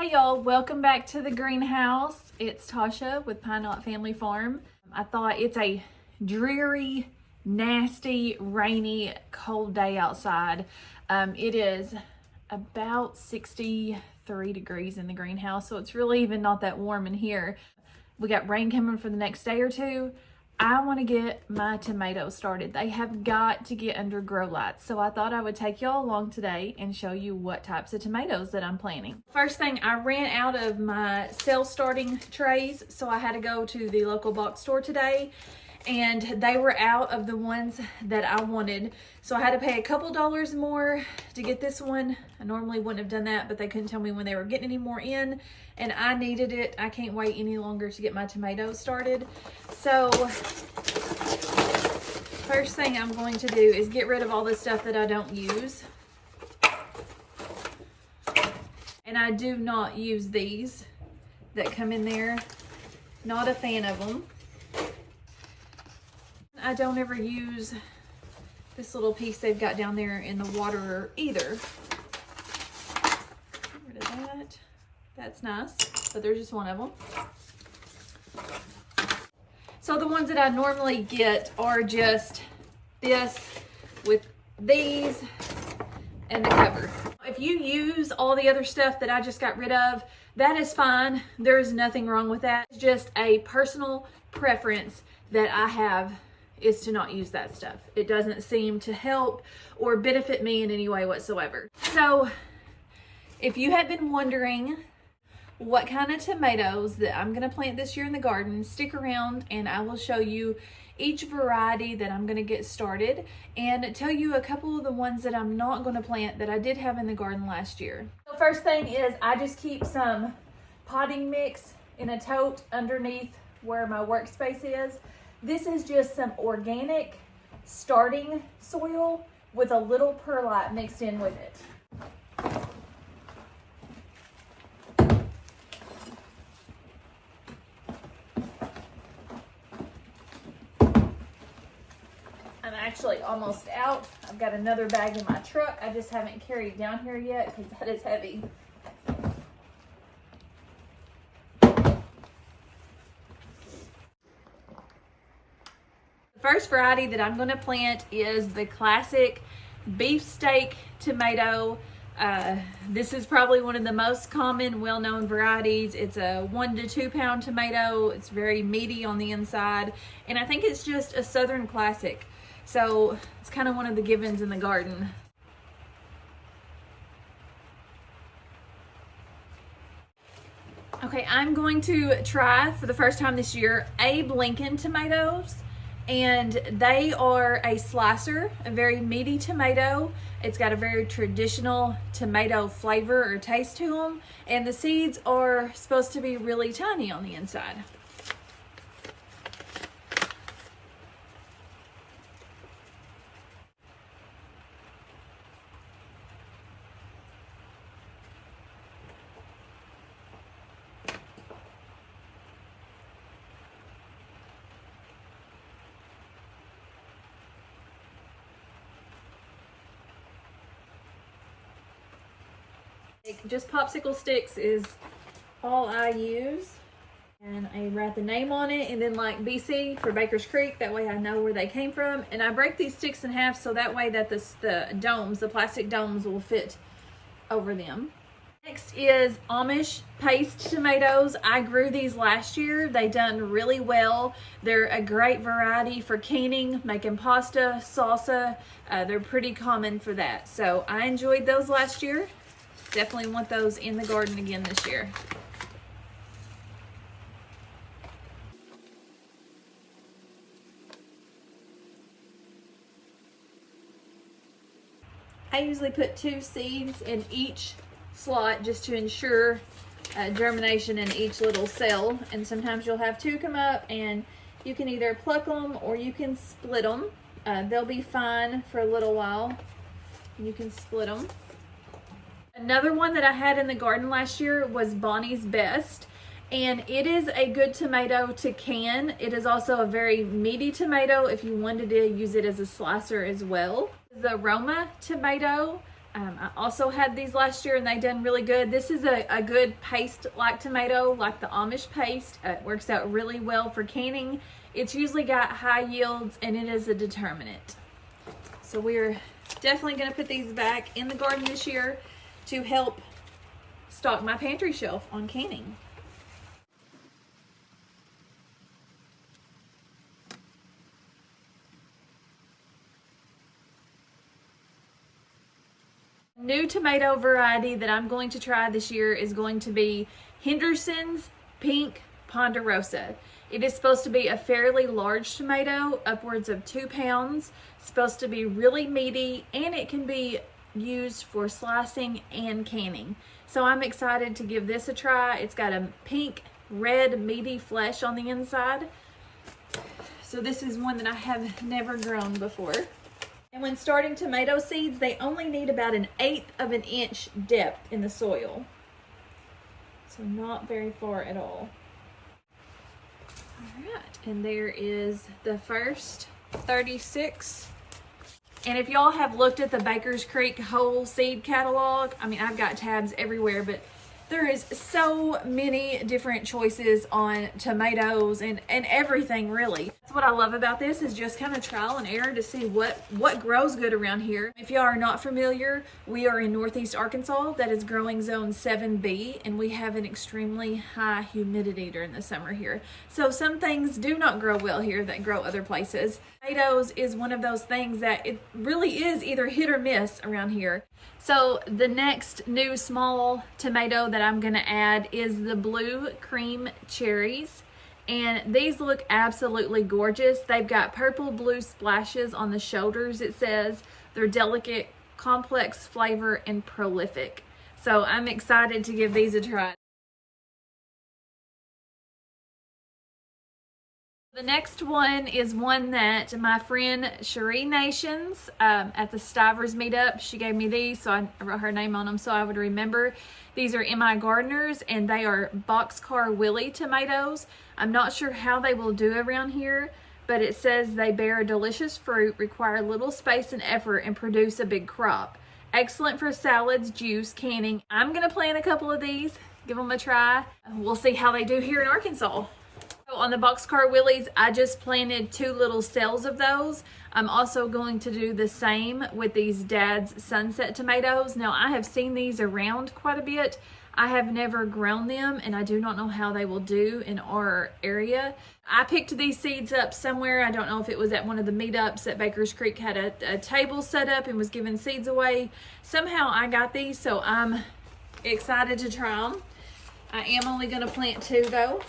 Hey y'all, welcome back to the greenhouse. It's Tasha with Pine Knot Family Farm. I thought it's a dreary, nasty, rainy, cold day outside. It is about 63 degrees in the greenhouse, so it's really even not that warm in here. We got rain coming for the next day or two. I want to get my tomatoes started. They have got to get under grow lights. So I thought I would take y'all along today and show you what types of tomatoes that I'm planting. First thing, I ran out of my cell starting trays, so I had to go to the local box store today, and they were out of the ones that I wanted. So I had to pay a couple dollars more to get this one. I normally wouldn't have done that, but they couldn't tell me when they were getting any more in, and I needed it. I can't wait any longer to get my tomatoes started. So first thing I'm going to do is get rid of all the stuff that I don't use. And I do not use these that come in there. Not a fan of them. I don't ever use this little piece they've got down there in the water either. Get rid of that. That's nice, but there's just one of them. So the ones that I normally get are just this with these and the cover. If you use all the other stuff that I just got rid of, that is fine. There's nothing wrong with that. It's just a personal preference that I have is to not use that stuff. It doesn't seem to help or benefit me in any way whatsoever. So if you have been wondering what kind of tomatoes that I'm going to plant this year in the garden, stick around and I will show you each variety that I'm going to get started and tell you a couple of the ones that I'm not going to plant that I did have in the garden last year. So first thing is I just keep some potting mix in a tote underneath where my workspace is. This is just some organic starting soil with a little perlite mixed in with it. I'm actually almost out. I've got another bag in my truck. I just haven't carried it down here yet because that is heavy. The first variety that I'm going to plant is the classic beefsteak tomato. This is probably one of the most common, well-known varieties. It's a 1 to 2 pound tomato. It's very meaty on the inside, and I think it's just a southern classic. So it's kind of one of the givens in the garden. Okay, I'm going to try for the first time this year Abe Lincoln tomatoes, and they are a slicer, a very meaty tomato. It's got a very traditional tomato flavor or taste to them, and the seeds are supposed to be really tiny on the inside. Just popsicle sticks is all I use, and I write the name on it and then like BC for Baker's Creek, that way I know where they came from. And I break these sticks in half so that way that the plastic domes will fit over them. Next is Amish paste tomatoes. I grew these last year. They done really well. They're a great variety for canning, making pasta, salsa. They're pretty common for that. So I enjoyed those last year. Definitely want those in the garden again this year. I usually put 2 seeds in each slot just to ensure germination in each little cell, and sometimes you'll have 2 come up and you can either pluck them or you can split them. They'll be fine for a little while. You can split them. Another one that I had in the garden last year was Bonnie's Best, and it is a good tomato to can. It is also a very meaty tomato if you wanted to use it as a slicer as well. The Roma tomato, I also had these last year and they done really good. This is a good paste-like tomato, like the Amish paste. It works out really well for canning. It's usually got high yields and it is a determinant. So we're definitely going to put these back in the garden this year to help stock my pantry shelf on canning. New tomato variety that I'm going to try this year is going to be Henderson's Pink Ponderosa. It is supposed to be a fairly large tomato, upwards of 2 pounds. It's supposed to be really meaty, and it can be used for slicing and canning. So I'm excited to give this a try. It's got a pink, red, meaty flesh on the inside. So this is one that I have never grown before. And when starting tomato seeds, they only need about 1/8 of an inch depth in the soil. So not very far at all. All right, and there is the first 36. And if y'all have looked at the Baker's Creek whole seed catalog, I mean, I've got tabs everywhere, but there is so many different choices on tomatoes and everything, really. That's what I love about this, is just kind of trial and error to see what grows good around here. If y'all are not familiar, we are in Northeast Arkansas. That is growing zone 7B, and we have an extremely high humidity during the summer here. So some things do not grow well here that grow other places. Tomatoes is one of those things that it really is either hit or miss around here. So the next new small tomato that I'm gonna add is the blue cream cherries. And these look absolutely gorgeous. They've got purple blue splashes on the shoulders, it says. They're delicate, complex flavor, and prolific. So I'm excited to give these a try. The next one is one that my friend Cherie Nations at the Stivers meetup, she gave me these, so I wrote her name on them so I would remember. These are MI Gardeners, and they are Boxcar Willie tomatoes. I'm not sure how they will do around here, but it says they bear a delicious fruit, require little space and effort, and produce a big crop. Excellent for salads, juice, canning. I'm gonna plant a couple of these, give them a try. We'll see how they do here in Arkansas. On the Boxcar Willies, I just planted 2 little cells of those. I'm also going to do the same with these Dad's Sunset tomatoes. Now, I have seen these around quite a bit. I have never grown them, and I do not know how they will do in our area. I picked these seeds up somewhere. I don't know if it was at one of the meetups at Baker's Creek, had a table set up and was giving seeds away. Somehow I got these, so I'm excited to try them. I am only going to plant 2 though.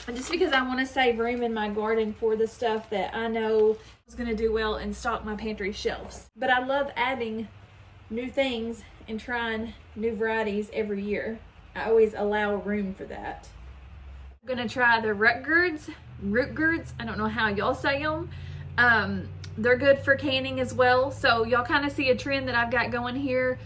Just because I want to save room in my garden for the stuff that I know is going to do well and stock my pantry shelves. But I love adding new things and trying new varieties every year. I always allow room for that. I'm going to try the root gourds. I don't know how y'all say them. They're good for canning as well. So y'all kind of see a trend that I've got going here.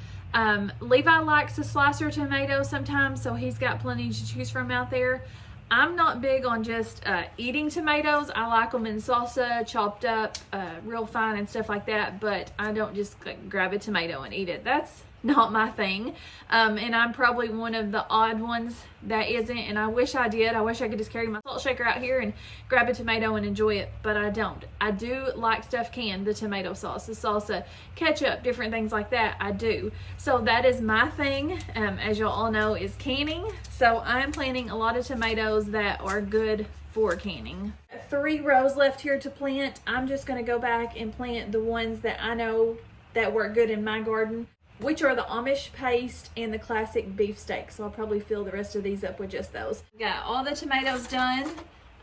Levi likes to slicer tomatoes sometimes, so he's got plenty to choose from out there. I'm not big on just eating tomatoes. I like them in salsa, chopped up, real fine and stuff like that, but I don't just grab a tomato and eat it. That's not my thing. And I'm probably one of the odd ones that isn't, and I wish I did. I wish I could just carry my salt shaker out here and grab a tomato and enjoy it, but I don't. I do like stuff canned, the tomato sauce, the salsa, ketchup, different things like that, I do. So that is my thing, as y'all all know, is canning. So I'm planting a lot of tomatoes that are good for canning. 3 rows left here to plant. I'm just gonna go back and plant the ones that I know that work good in my garden, which are the Amish paste and the classic beefsteak. So I'll probably fill the rest of these up with just those. Got all the tomatoes done.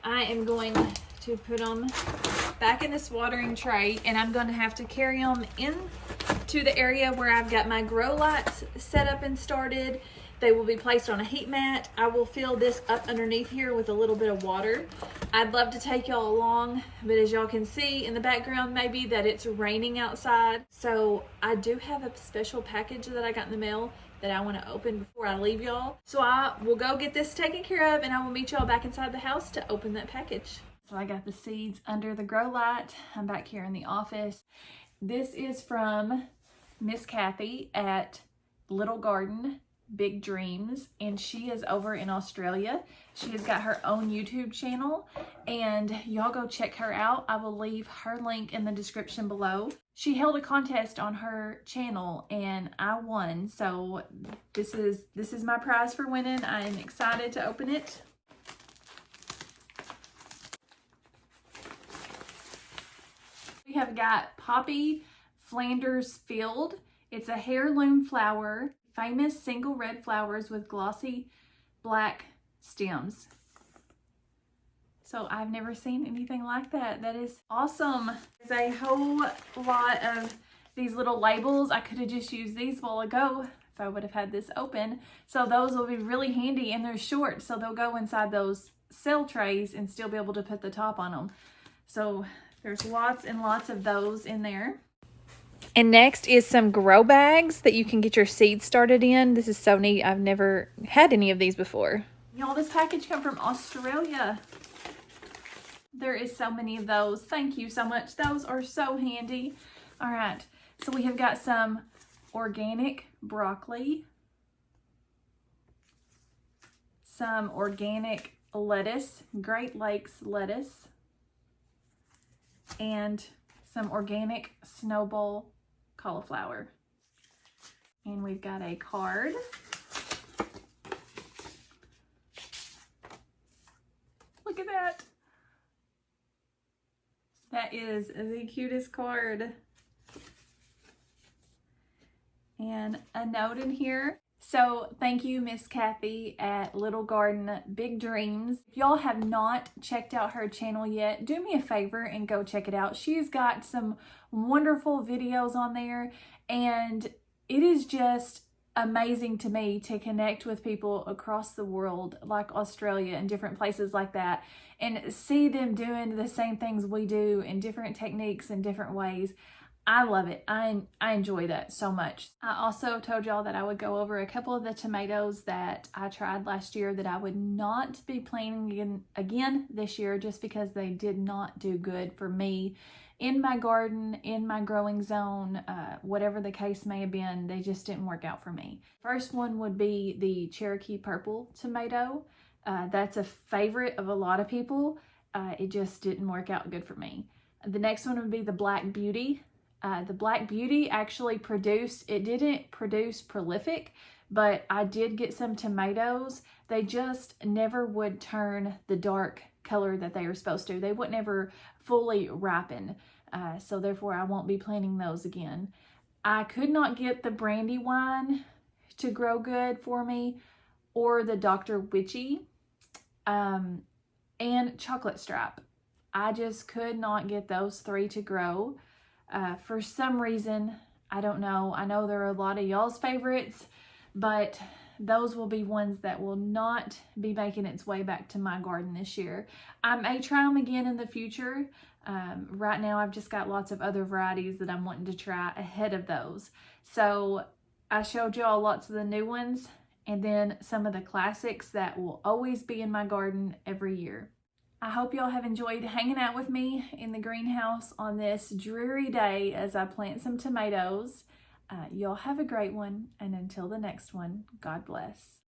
I am going to put them back in this watering tray, and I'm going to have to carry them in to the area where I've got my grow lights set up and started. They will be placed on a heat mat. I will fill this up underneath here with a little bit of water. I'd love to take y'all along, but as y'all can see in the background maybe that it's raining outside. So I do have a special package that I got in the mail that I want to open before I leave y'all. So I will go get this taken care of, and I will meet y'all back inside the house to open that package. So I got the seeds under the grow light. I'm back here in the office. This is from Miss Kathy at Little Garden Big Dreams, and she is over in Australia. She has got her own YouTube channel, and y'all go check her out. I will leave her link in the description below. She held a contest on her channel and I won, so this is my prize for winning. I am excited to open it. We have got Poppy Flanders Field. It's a heirloom flower, famous single red flowers with glossy black stems. So I've never seen anything like that. That is awesome. There's a whole lot of these little labels. I could have just used these a while ago if I would have had this open. So those will be really handy, and they're short, so they'll go inside those cell trays and still be able to put the top on them. So there's lots and lots of those in there. And next is some grow bags that you can get your seeds started in. This is so neat. I've never had any of these before. Y'all, this package come from Australia. There is so many of those. Thank you so much. Those are so handy. All right, so we have got some organic broccoli, some organic lettuce, Great Lakes lettuce, and some organic snowball cauliflower. And we've got a card. Look at that. That is the cutest card. And a note in here. So thank you, Miss Kathy at Little Garden Big Dreams. If y'all have not checked out her channel yet, do me a favor and go check it out. She's got some wonderful videos on there, and it is just amazing to me to connect with people across the world, like Australia and different places like that, and see them doing the same things we do in different techniques and different ways. I love it. I enjoy that so much. I also told y'all that I would go over a couple of the tomatoes that I tried last year that I would not be planting again this year, just because they did not do good for me in my garden, in my growing zone, whatever the case may have been. They just didn't work out for me. First one would be the Cherokee Purple tomato. That's a favorite of a lot of people. It just didn't work out good for me. The next one would be the Black Beauty. The Black Beauty actually didn't produce prolific, but I did get some tomatoes. They just never would turn the dark color that they were supposed to. They would never fully ripen, so therefore I won't be planting those again. I could not get the Brandywine to grow good for me, or the Dr. Witchy, and Chocolate Stripe. I just could not get those three to grow. For some reason, I don't know. I know there are a lot of y'all's favorites, but those will be ones that will not be making its way back to my garden this year. I may try them again in the future. Right now, I've just got lots of other varieties that I'm wanting to try ahead of those. So I showed y'all lots of the new ones, and then some of the classics that will always be in my garden every year. I hope y'all have enjoyed hanging out with me in the greenhouse on this dreary day as I plant some tomatoes. Y'all have a great one, and until the next one, God bless.